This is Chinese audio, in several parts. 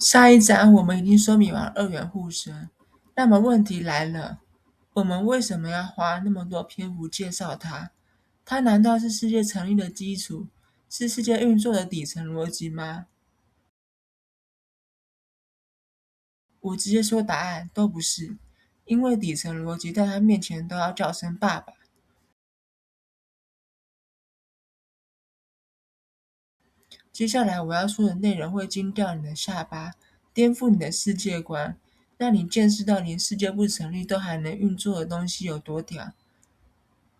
上一章我们已经说明完二元互生，那么问题来了，我们为什么要花那么多篇幅介绍它？它难道是世界成立的基础，是世界运作的底层逻辑吗？我直接说答案都不是，因为底层逻辑在它面前都要叫声爸爸。接下来我要说的内容会惊掉你的下巴，颠覆你的世界观，让你见识到连世界不成立都还能运作的东西有多屌。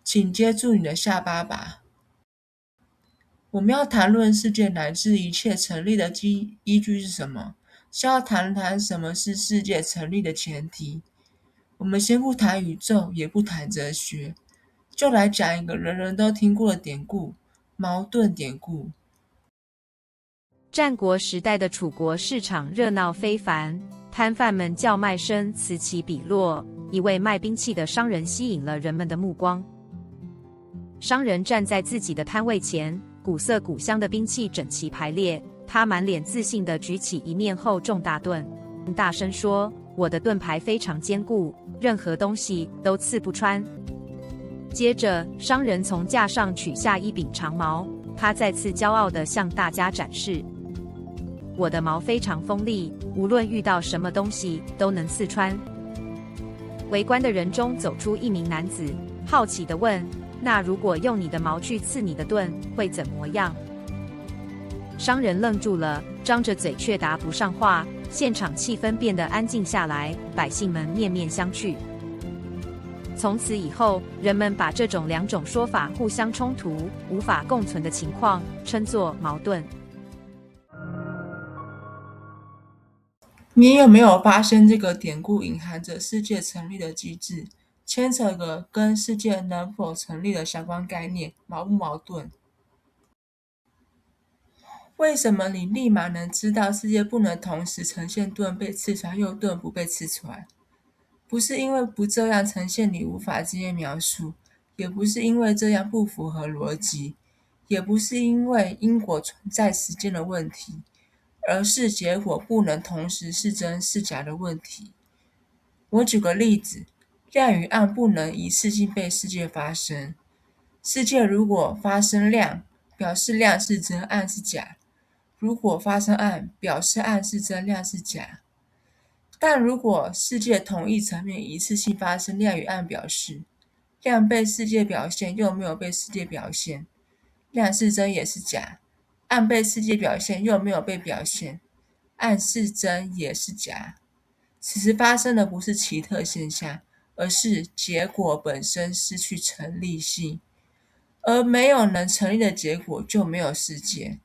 请接住你的下巴吧。我们要谈论世界乃至一切成立的依据是什么？是要谈谈什么是世界成立的前提。我们先不谈宇宙，也不谈哲学，就来讲一个人人都听过的典故——矛盾典故。战国时代的楚国市场热闹非凡，摊贩们叫卖声此起彼落。一位卖兵器的商人吸引了人们的目光。商人站在自己的摊位前，古色古香的兵器整齐排列，他满脸自信地举起一面厚重大盾，大声说：“我的盾牌非常坚固，任何东西都刺不穿。”接着，商人从架上取下一柄长矛，他再次骄傲地向大家展示：“我的矛非常锋利，无论遇到什么东西都能刺穿。”围观的人中走出一名男子，好奇地问：“那如果用你的矛去刺你的盾，会怎么样？”商人愣住了，张着嘴却答不上话。现场气氛变得安静下来，百姓们面面相觑。从此以后，人们把这种两种说法互相冲突、无法共存的情况称作矛盾。你有没有发现这个典故隐含着世界成立的机制，牵扯个跟世界能否成立的相关概念，矛不矛盾？为什么你立马能知道世界不能同时呈现盾被刺穿又盾不被刺穿？不是因为不这样呈现你无法直接描述，也不是因为这样不符合逻辑，也不是因为因果存在时间的问题，而是结果不能同时是真是假的问题。我举个例子，亮与暗不能一次性被世界发生。世界如果发生亮，表示亮是真，暗是假；如果发生暗，表示暗是真，亮是假。但如果世界同一层面一次性发生亮与暗，表示亮被世界表现又没有被世界表现，亮是真也是假；暗被世界表现又没有被表现，暗是真也是假。此时发生的不是奇特现象，而是结果本身失去成立性，而没有能成立的结果就没有世界。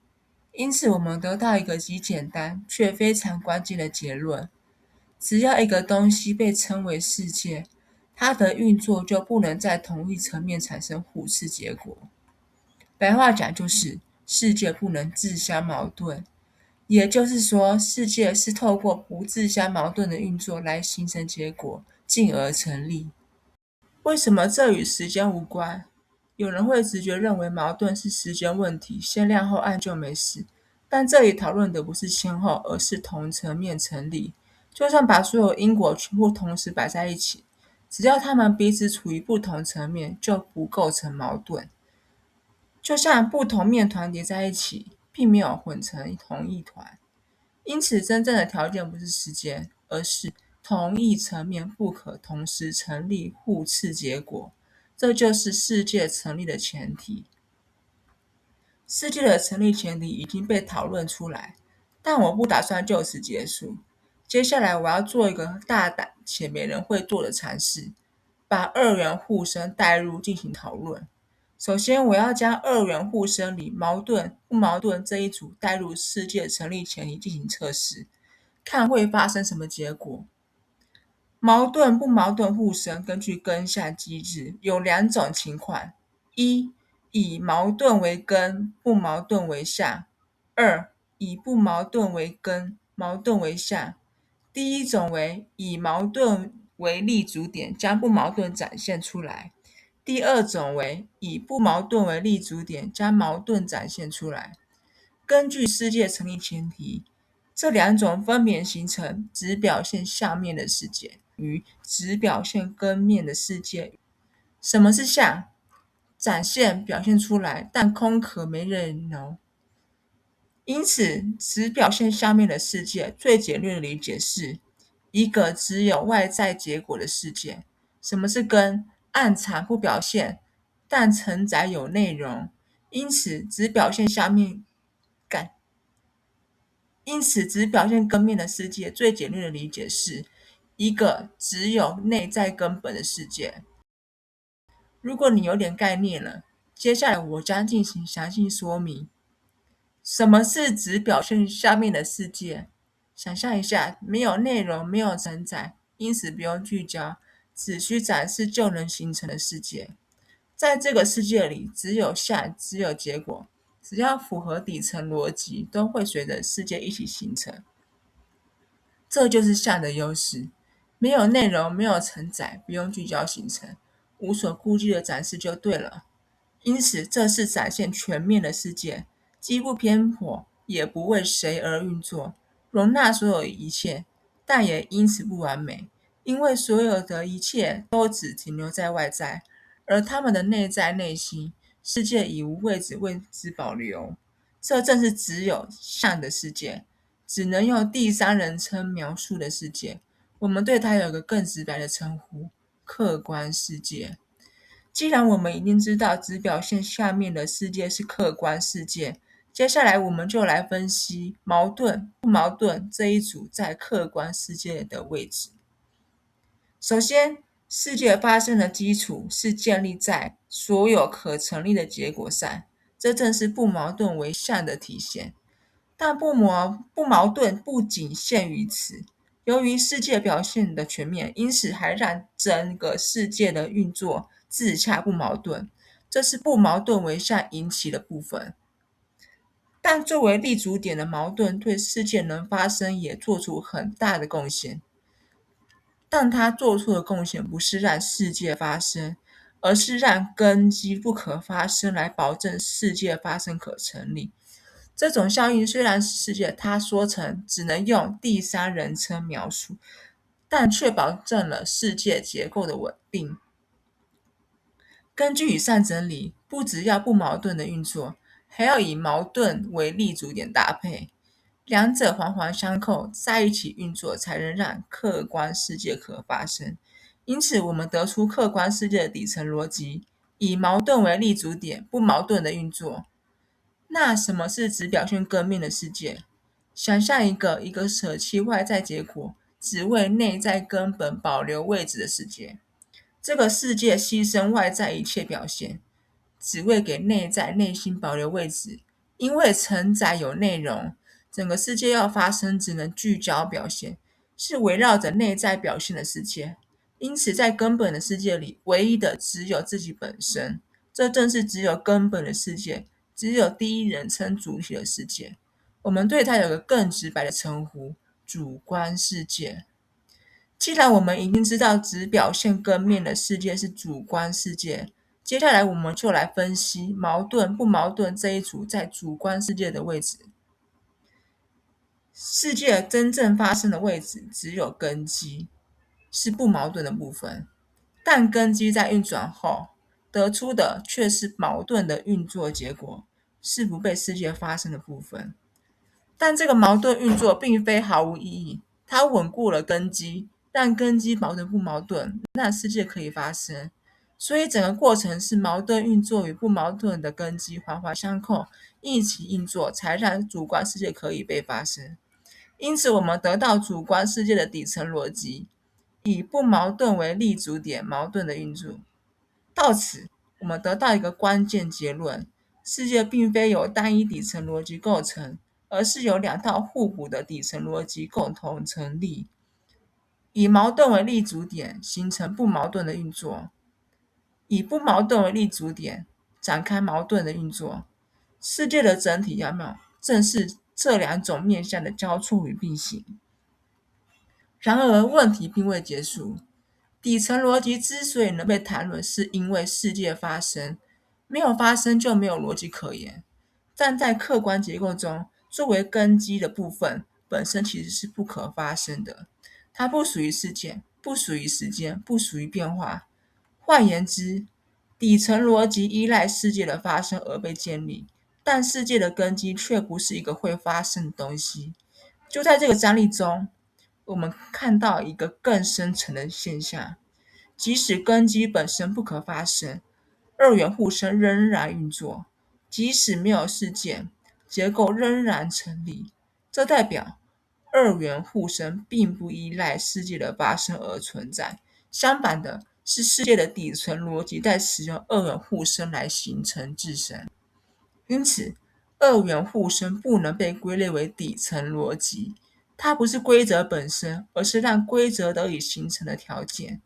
因此我们得到一个极简单却非常关键的结论：只要一个东西被称为世界，它的运作就不能在同一层面产生互斥结果。白话讲就是世界不能自相矛盾，也就是说世界是透过不自相矛盾的运作来形成结果，进而成立。为什么这与时间无关？有人会直觉认为矛盾是时间问题，先亮后暗就没事，但这里讨论的不是先后，而是同层面成立。就算把所有因果全部同时摆在一起，只要它们彼此处于不同层面，就不构成矛盾。就像不同面团叠在一起，并没有混成同一团。因此真正的条件不是时间，而是同一层面不可同时成立互斥结果。这就是世界成立的前提。世界的成立前提已经被讨论出来，但我不打算就此结束。接下来我要做一个大胆且没人会做的尝试，把二元互生带入进行讨论。首先，我要将二元互生里矛盾不矛盾这一组带入世界成立前提进行测试，看会发生什么结果。矛盾不矛盾互生根据根项机制有两种情况：一、以矛盾为根，不矛盾为相；二、以不矛盾为根，矛盾为相。第一种为以矛盾为立足点，将不矛盾展现出来；第二种为以不矛盾为立足点，将矛盾展现出来。根据世界成立前提，这两种分别形成只表现相面的世界与只表现根面的世界。什么是相？展现表现出来，但空壳没内容。因此，只表现相面的世界最简略的理解是一个只有外在结果的世界。什么是根？暗藏不表现，但承载有内容。因此，只表现相面感。因此，只表现根面的世界最简略的理解是一个只有内在根本的世界。如果你有点概念了，接下来我将进行详细说明。什么是只表现下面的世界？想象一下，没有内容，没有承载，因此不用聚焦，只需展示就能形成的世界。在这个世界里，只有相，只有结果，只要符合底层逻辑，都会随着世界一起形成。这就是相的优势，没有内容，没有承载，不用聚焦形成，无所顾忌的展示就对了。因此，这是展现全面的世界，既不偏颇，也不为谁而运作，容纳所有一切，但也因此不完美，因为所有的一切都只停留在外在，而他们的内在内心世界已无位置为之保留。这正是只有相的世界，只能用第三人称描述的世界。我们对它有个更直白的称呼：客观世界。既然我们已经知道只表现下面的世界是客观世界，接下来我们就来分析矛盾不矛盾这一组在客观世界的位置。首先，世界发生的基础是建立在所有可成立的结果上，这正是不矛盾为相的体现。但不矛盾不仅限于此，由于世界表现的全面，因此还让整个世界的运作自洽不矛盾，这是不矛盾为相引起的部分。但作为立足点的矛盾对世界能发生也做出很大的贡献，但它做出的贡献不是让世界发生，而是让根基不可发生来保证世界发生可成立。这种效应虽然使世界它说成只能用第三人称描述，但却保证了世界结构的稳定。根据以上整理，不只要不矛盾的运作，还要以矛盾为立足点搭配，两者环环相扣，在一起运作，才能让客观世界可发生。因此，我们得出客观世界的底层逻辑：以矛盾为立足点，不矛盾的运作。那什么是只表现根面的世界？想象一个舍弃外在结果，只为内在根本保留位置的世界。这个世界牺牲外在一切表现，只为给内在内心保留位置。因为承载有内容，整个世界要发生只能聚焦表现，是围绕着内在表现的世界。因此，在根本的世界里，唯一的只有自己本身。这正是只有根本的世界，只有第一人称主体的世界。我们对它有个更直白的称呼：主观世界。既然我们已经知道只表现根面的世界是主观世界，接下来我们就来分析矛盾不矛盾这一组在主观世界的位置。世界真正发生的位置只有根基，是不矛盾的部分，但根基在运转后得出的却是矛盾的运作结果，是不被世界发生的部分。但这个矛盾运作并非毫无意义，它稳固了根基，让根基矛盾不矛盾，那世界可以发生。所以整个过程是矛盾运作与不矛盾的根基环环相扣，一起运作，才让主观世界可以被发生。因此，我们得到主观世界的底层逻辑，以不矛盾为立足点，矛盾的运作。到此，我们得到一个关键结论：世界并非由单一底层逻辑构成，而是由两套互补的底层逻辑共同成立，以矛盾为立足点，形成不矛盾的运作；以不矛盾为立足点，展开矛盾的运作。世界的整体样貌正是这两种面向的交错与并行。然而，问题并未结束。底层逻辑之所以能被谈论，是因为世界发生，没有发生就没有逻辑可言。站在客观结构中，作为根基的部分，本身其实是不可发生的，它不属于事件，不属于时间，不属于变化。换言之，底层逻辑依赖世界的发生而被建立，但世界的根基却不是一个会发生的东西。就在这个张力中，我们看到一个更深层的现象：即使根基本身不可发生，二元互生仍然运作；即使没有事件，结构仍然成立。这代表二元互生并不依赖世界的发生而存在，相反的是世界的底层逻辑在使用二元互生来形成自身。因此，二元互生不能被归类为底层逻辑，它不是规则本身，而是让规则得以形成的条件。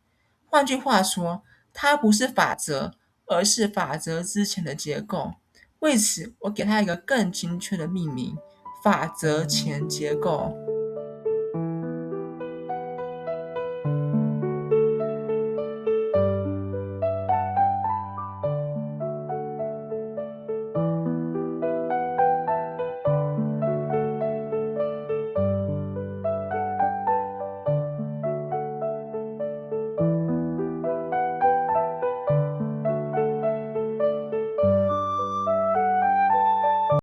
换句话说，它不是法则，而是法则之前的结构。为此，我给它一个更精确的命名：法则前结构。